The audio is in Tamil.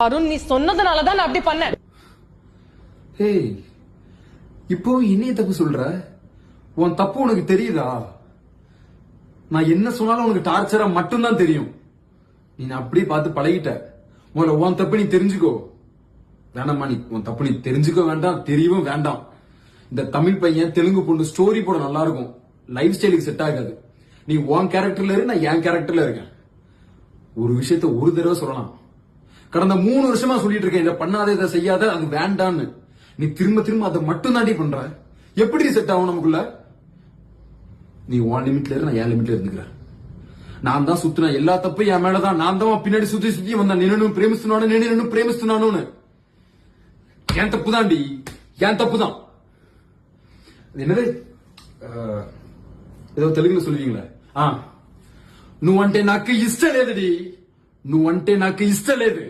அருண், நீ சொன்னதுனாலதான் நான் அப்படி பண்ணேன். ஏய், இப்போ என்னைய தப்பு சொல்ற? உன் தப்பு உனக்கு தெரியுதா? நான் என்ன சொன்னாலும் உனக்கு டார்ச்சரா மட்டும்தான் தெரியும். நீ அப்படியே பார்த்து பழகிட்ட. முதல்ல உன் தப்பு நீ தெரிஞ்சுக்கோ. வேணாமா, நீ உன் தப்பு நீ தெரிஞ்சுக்க வேண்டாம், தெரியவும் வேண்டாம். இந்த தமிழ் பையன் தெலுங்கு பொண்ணு ஸ்டோரி போட நல்லா இருக்கும், லைஃப் ஸ்டைலுக்கு செட் ஆகாது. நீ உன் கேரக்டர்ல இரு, நான் என் கேரக்டர்ல இருக்கேன். ஒரு விஷயத்த ஒரு தடவை சொல்லலாம். கடந்த 3 வருஷமா சொல்லிட்டு இருக்கேன், இதை பண்ணாத, இதை செய்யாத, அது வேண்டான்னு. நீ திரும்ப திரும்ப அதை மட்டும் தாண்டி பண்ற. எப்படி செட் ஆகும் நமக்குள்ள? நீ உன் லிமிட்ல இரு, நான் என் லிமிட்ல இருந்துக்கிறேன். நான் தான் சுத்தின எல்லா தப்பும் என் மேலதான். நான் தான் பின்னாடி சுத்தி சுத்தி வந்தேன். நின்னு பிரேமிஸ்துனானு என் தப்பு தாண்டி, என் தப்பு தான். என்னது ఏదో తెలుగులో சொல்லுவீங்களே, నువ్వంటే నాకు ఇష్టం లేదుడి, నువ్వంటే నాకు ఇష్టం లేదు.